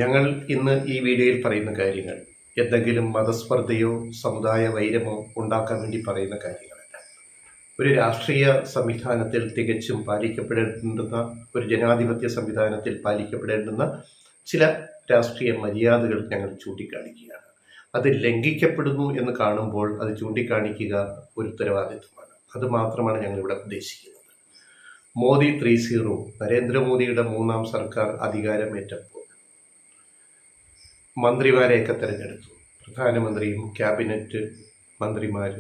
ഞങ്ങൾ ഇന്ന് ഈ വീഡിയോയിൽ പറയുന്ന കാര്യങ്ങൾ എന്തെങ്കിലും മതസ്പർദ്ധയോ സമുദായ വൈരമോ ഉണ്ടാക്കാൻ വേണ്ടി പറയുന്ന കാര്യങ്ങളല്ല. ഒരു രാഷ്ട്രീയ സംവിധാനത്തിൽ തികച്ചും പാലിക്കപ്പെടേണ്ടുന്ന, ഒരു ജനാധിപത്യ സംവിധാനത്തിൽ പാലിക്കപ്പെടേണ്ടുന്ന ചില രാഷ്ട്രീയ മര്യാദകൾ ഞങ്ങൾ ചൂണ്ടിക്കാണിക്കുകയാണ്. അത് ലംഘിക്കപ്പെടുന്നു എന്ന് കാണുമ്പോൾ അത് ചൂണ്ടിക്കാണിക്കുക ഒരു ഉത്തരവാദിത്വമാണ്. അത് മാത്രമാണ് ഞങ്ങളിവിടെ ഉദ്ദേശിക്കുന്നത്. മോദി 3.0 നരേന്ദ്രമോദിയുടെ 3ാം സർക്കാർ അധികാരമേറ്റപ്പോൾ മന്ത്രിമാരെയൊക്കെ തിരഞ്ഞെടുത്തു. പ്രധാനമന്ത്രിയും ക്യാബിനറ്റ് മന്ത്രിമാർ,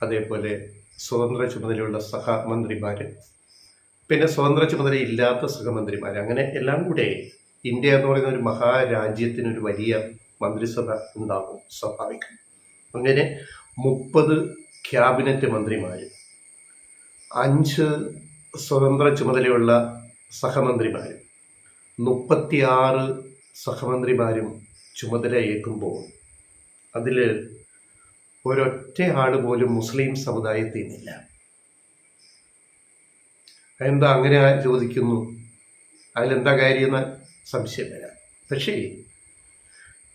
അതേപോലെ സ്വതന്ത്ര ചുമതലയുള്ള സഹമന്ത്രിമാർ, പിന്നെ സ്വതന്ത്ര ചുമതലയില്ലാത്ത സഹമന്ത്രിമാർ, അങ്ങനെ എല്ലാം കൂടെ ഇന്ത്യ എന്ന് പറയുന്ന ഒരു മഹാരാജ്യത്തിനൊരു വലിയ മന്ത്രിസഭ ഉണ്ടാകും, സ്വാഭാവികം. അങ്ങനെ 30 ക്യാബിനറ്റ് മന്ത്രിമാർ, 5 സ്വതന്ത്ര ചുമതലയുള്ള സഹമന്ത്രിമാർ, 36 സഹമന്ത്രിമാരും ചുമതല ഏൽക്കുമ്പോൾ അതിൽ ഒരൊറ്റ ആൾ പോലും മുസ്ലിം സമുദായത്തിൽ നിന്നില്ല. എന്താ അങ്ങനെ ചോദിക്കുന്നു? അതിലെന്താ കാര്യമെന്ന് സംശയം വരാം. പക്ഷേ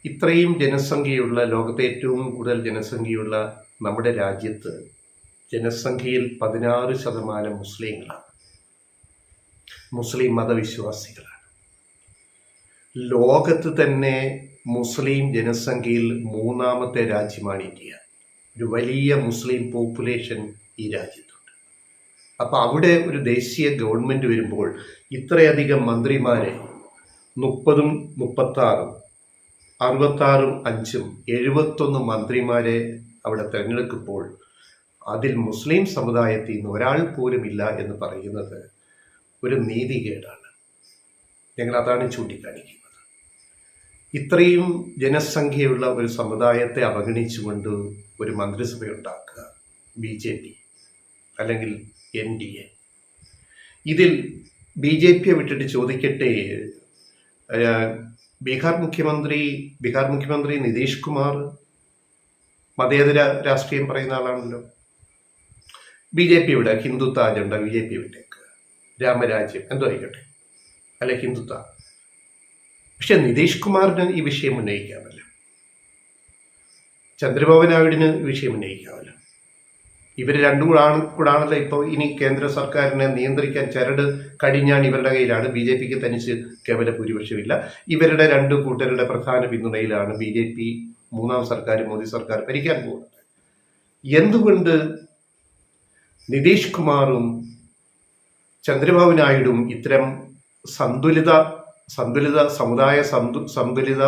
ഇത്രയും ജനസംഖ്യയുള്ള, ലോകത്തെ ഏറ്റവും കൂടുതൽ ജനസംഖ്യയുള്ള നമ്മുടെ രാജ്യത്ത് ജനസംഖ്യയിൽ 16% മുസ്ലിങ്ങളാണ്, മുസ്ലിം മതവിശ്വാസികളാണ്. ലോകത്ത് തന്നെ മുസ്ലിം ജനസംഖ്യയിൽ 3ാമത്തെ രാജ്യമാണ് ഇന്ത്യ. ഒരു വലിയ മുസ്ലിം പോപ്പുലേഷൻ ഈ രാജ്യത്തുണ്ട്. അപ്പം അവിടെ ഒരു ദേശീയ ഗവൺമെൻറ് വരുമ്പോൾ ഇത്രയധികം മന്ത്രിമാരെ 30ഉം 36ഉം 66ഉം 5ഉം 71 മന്ത്രിമാരെ അവിടെ തിരഞ്ഞെടുക്കുമ്പോൾ അതിൽ മുസ്ലിം സമുദായത്തിൽ നിന്ന് ഒരാൾ പോലും ഇല്ല എന്ന് പറയുന്നത് ഒരു നീതികേടാണ്. ഞങ്ങൾ അതാണ് ചൂണ്ടിക്കാണിക്കുന്നത്. ഇത്രയും ജനസംഖ്യയുള്ള ഒരു സമുദായത്തെ അവഗണിച്ചുകൊണ്ട് ഒരു മന്ത്രിസഭ ഉണ്ടാക്കുക BJP അല്ലെങ്കിൽ NDA. ഇതിൽ BJPയെ വിട്ടിട്ട് ചോദിക്കട്ടെ, ബീഹാർ മുഖ്യമന്ത്രി നിതീഷ് കുമാർ മതേതര രാഷ്ട്രീയം പറയുന്ന ആളാണല്ലോ. BJP ഇവിടെ ഹിന്ദുത്വ അജണ്ട BJP വിട്ടേക്ക്, രാമരാജ്യം എന്തോ ആയിക്കോട്ടെ, അല്ലെ ഹിന്ദുത്വ. പക്ഷെ നിതീഷ് കുമാറിന് ഈ വിഷയം ഉന്നയിക്കാമല്ലോ, ചന്ദ്രബാബു നായിഡുവിന് ഈ വിഷയം ഉന്നയിക്കാമല്ലോ. ഇവർ രണ്ടും കൂടാണല്ലോ ഇപ്പോൾ ഇനി കേന്ദ്ര സർക്കാരിനെ നിയന്ത്രിക്കാൻ ചരട് കടിഞ്ഞാൻ ഇവരുടെ കയ്യിലാണ്. BJPക്ക് തനിച്ച് കേവല ഭൂരിപക്ഷമില്ല. ഇവരുടെ 2 കൂട്ടരുടെ പ്രധാന പിന്തുണയിലാണ് BJP 3ാം സർക്കാർ, മോദി സർക്കാർ ഭരിക്കാൻ പോകുന്നത്. എന്തുകൊണ്ട് നിതീഷ് കുമാറും ചന്ദ്രബാബു നായിഡുവും ഇത്തരം സന്തുലിത സമുദായ സന്തുലിത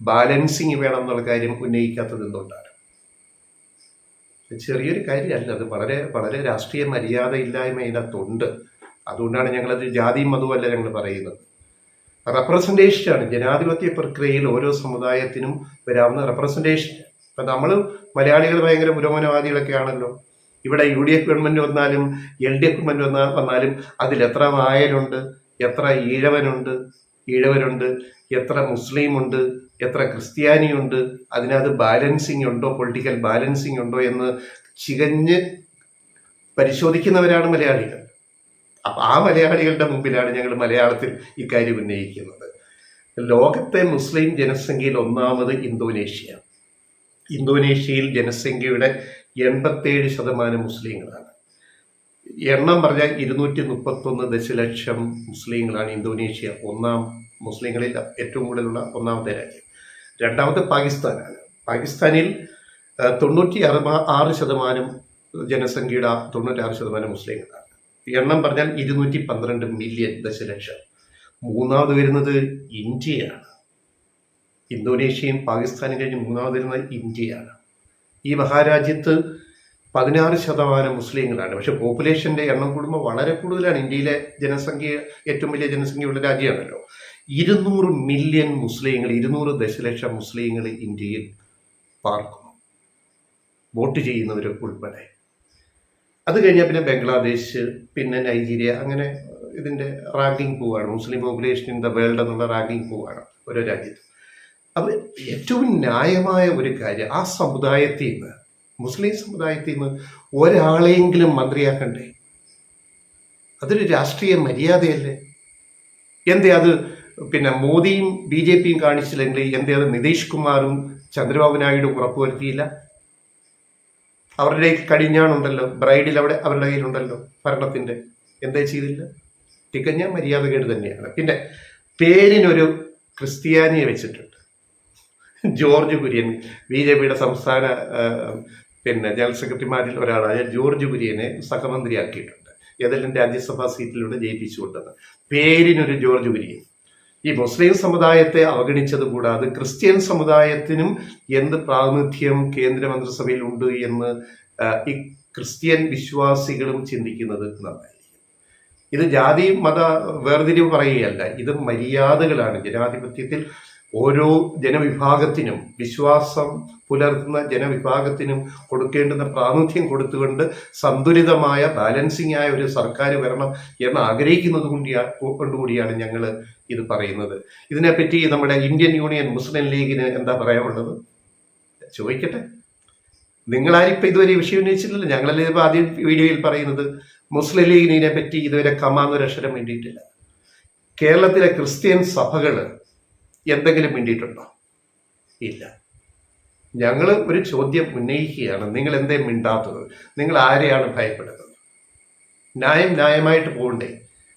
ബാലൻസിങ് വേണം എന്നുള്ള കാര്യം ഉന്നയിക്കാത്തത് എന്തുകൊണ്ടാണ്? ചെറിയൊരു കാര്യമല്ല, അത് വളരെ വളരെ രാഷ്ട്രീയ മര്യാദ ഇല്ലായ്മ ഇതിനകത്തുണ്ട്. അതുകൊണ്ടാണ് ഞങ്ങളത് ജാതിയും മതവുമല്ല ഞങ്ങൾ പറയുന്നത്. റെപ്രസെൻറ്റേഷനാണ് ജനാധിപത്യ പ്രക്രിയയിൽ ഓരോ സമുദായത്തിനും വരാവുന്ന റെപ്രസെൻറ്റേഷൻ. ഇപ്പം നമ്മൾ മലയാളികൾ ഭയങ്കര പുരോഗമനവാദികളൊക്കെ ആണല്ലോ. ഇവിടെ UDF ഗവൺമെൻറ് വന്നാലും LDF ഗവൺമെൻറ് വന്നാലും അതിൽ എത്ര നായരുണ്ട്, എത്ര ഈഴവരുണ്ട്, എത്ര മുസ്ലിമുണ്ട്, എത്ര ക്രിസ്ത്യാനിയുണ്ട്, അതിനകത്ത് ബാലൻസിങ് ഉണ്ടോ, പൊളിറ്റിക്കൽ ബാലൻസിങ് ഉണ്ടോ എന്ന് ചികഞ്ഞ് പരിശോധിക്കുന്നവരാണ് മലയാളികൾ. അപ്പം ആ മലയാളികളുടെ മുമ്പിലാണ് ഞങ്ങൾ മലയാളത്തിൽ ഇക്കാര്യം ഉന്നയിക്കുന്നത്. ലോകത്തെ മുസ്ലിം ജനസംഖ്യയിൽ 1ാമത് ഇന്തോനേഷ്യ. ഇന്തോനേഷ്യയിൽ ജനസംഖ്യയുടെ 87% മുസ്ലിങ്ങളാണ്. എണ്ണം പറഞ്ഞാൽ 231 ദശലക്ഷം മുസ്ലിങ്ങളാണ് ഇന്തോനേഷ്യ. മുസ്ലിങ്ങളിൽ ഏറ്റവും കൂടുതലുള്ള 1ാമത്തെ രാജ്യം. 2ാമത്തെ പാകിസ്ഥാനാണ്. പാകിസ്ഥാനിൽ 96% ജനസംഖ്യയുടെ 96% മുസ്ലിങ്ങളാണ്. എണ്ണം പറഞ്ഞാൽ 212 മില്യൺ ദശലക്ഷം. 3ാമത് വരുന്നത് ഇന്ത്യയാണ്. ഇന്തോനേഷ്യയും പാകിസ്ഥാനും കഴിഞ്ഞ് 3ാമത് വരുന്നത് ഇന്ത്യയാണ്. ഈ മഹാരാജ്യത്ത് 16% മുസ്ലിങ്ങളാണ്. പക്ഷെ പോപ്പുലേഷൻ്റെ എണ്ണം കൂടുമ്പോൾ വളരെ കൂടുതലാണ്. ഇന്ത്യയിലെ ജനസംഖ്യ ഏറ്റവും വലിയ ജനസംഖ്യയുള്ള രാജ്യമാണല്ലോ. 200 മില്യൺ മുസ്ലിങ്ങൾ, 200 ദശലക്ഷം മുസ്ലിങ്ങൾ ഇന്ത്യയിൽ പാർക്കുന്നു, വോട്ട് ചെയ്യുന്നവർ ഉൾപ്പെടെ. അത് കഴിഞ്ഞാൽ പിന്നെ ബംഗ്ലാദേശ്, പിന്നെ നൈജീരിയ, അങ്ങനെ ഇതിൻ്റെ റാങ്കിങ് പോവുകയാണ്. മുസ്ലിം പോപ്പുലേഷൻ ഇൻ ദ വേൾഡ് എന്നുള്ള റാങ്കിങ് പോവുകയാണ് ഓരോ രാജ്യത്തും. അപ്പോൾ ഏറ്റവും ന്യായമായ ഒരു കാര്യം, ആ സമുദായത്തിൽ നിന്ന്, മുസ്ലിം സമുദായത്തിൽ നിന്ന് ഒരാളെയെങ്കിലും മന്ത്രിയാക്കണ്ടേ? അതൊരു രാഷ്ട്രീയ മര്യാദയല്ലേ? എന്തേ അത് പിന്നെ മോദിയും BJP യും കാണിച്ചില്ലെങ്കിൽ എന്തേ അത് നിതീഷ് കുമാറും ചന്ദ്രബാബു നായിഡും ഉറപ്പുവരുത്തിയില്ല? അവരുടെ കടിഞ്ഞാണുണ്ടല്ലോ, ബ്രൈഡിൽ അവിടെ അവരുടെ കയ്യിലുണ്ടല്ലോ ഭരണത്തിന്റെ, എന്തേ ചെയ്തില്ല? തികഞ്ഞ മര്യാദകേട് തന്നെയാണ്. പിന്നെ പേരിനൊരു ക്രിസ്ത്യാനിയെ വെച്ചിട്ടുണ്ട്. ജോർജ് കുര്യൻ, BJP യുടെ സംസ്ഥാന ജനറൽ സെക്രട്ടറിമാരിൽ ഒരാളായ ജോർജ് കുര്യനെ സഹമന്ത്രിയാക്കിയിട്ടുണ്ട്. ഏതെല്ലാം രാജ്യസഭാ സീറ്റിലൂടെ ജയിപ്പിച്ചുകൊണ്ടത്. പേരിനൊരു ജോർജ് കുര്യൻ. ഈ മുസ്ലിം സമുദായത്തെ അവഗണിച്ചത് കൂടാതെ ക്രിസ്ത്യൻ സമുദായത്തിനും എന്ത് പ്രാതിനിധ്യം കേന്ദ്രമന്ത്രിസഭയിൽ ഉണ്ട് എന്ന് ഈ ക്രിസ്ത്യൻ വിശ്വാസികളും ചിന്തിക്കുന്നത് നന്നായിരിക്കും. ഇത് ജാതി മത വേർതിരിവ് പറയുകയല്ല, ഇത് മര്യാദകളാണ്. ജനാധിപത്യത്തിൽ ഓരോ ജനവിഭാഗത്തിനും, വിശ്വാസം പുലർത്തുന്ന ജനവിഭാഗത്തിനും കൊടുക്കേണ്ടുന്ന പ്രാതിനിധ്യം കൊടുത്തുകൊണ്ട് സന്തുലിതമായ ബാലൻസിംഗ് ആയ ഒരു സർക്കാർ വരണം എന്ന് ആഗ്രഹിക്കുന്നത് കൊണ്ടുകൂടിയാണ് ഞങ്ങൾ ഇത് പറയുന്നത്. ഇതിനെപ്പറ്റി നമ്മുടെ ഇന്ത്യൻ യൂണിയൻ മുസ്ലിം ലീഗിന് എന്താ പറയാനുള്ളത് ചോദിക്കട്ടെ. നിങ്ങളാരിപ്പോൾ ഇതുവരെ വിഷയം ഉന്നയിച്ചില്ലല്ലോ. ഞങ്ങളല്ലേ ഇപ്പോൾ ആദ്യം വീഡിയോയിൽ പറയുന്നത്. മുസ്ലിം ലീഗിന് ഇതിനെപ്പറ്റി ഇതുവരെ കമാന്നൊരക്ഷരം വേണ്ടിയിട്ടില്ല. കേരളത്തിലെ ക്രിസ്ത്യൻ സഭകൾ എന്തെങ്കിലും വേണ്ടിയിട്ടുണ്ടോ? ഇല്ല. ഞങ്ങൾ ഒരു ചോദ്യം ഉന്നയിക്കുകയാണ്, നിങ്ങൾ എന്തേ മിണ്ടാത്തത്? നിങ്ങൾ ആരെയാണ് ഭയപ്പെടുന്നത്? ന്യായം ന്യായമായിട്ട് പോകണ്ടേ?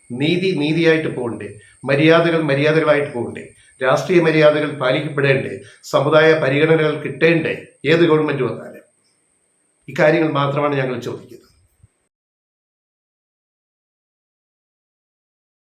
നീതി നീതിയായിട്ട് പോകണ്ടേ? മര്യാദകൾ മര്യാദകളായിട്ട് പോകണ്ടേ? രാഷ്ട്രീയ മര്യാദകൾ പാലിക്കപ്പെടേണ്ടേ? സമുദായ പരിഗണനകൾ കിട്ടേണ്ടേ? ഏത് ഗവൺമെന്റ് വന്നാലും ഇക്കാര്യങ്ങൾ മാത്രമാണ് ഞങ്ങൾ ചോദിക്കുന്നത്.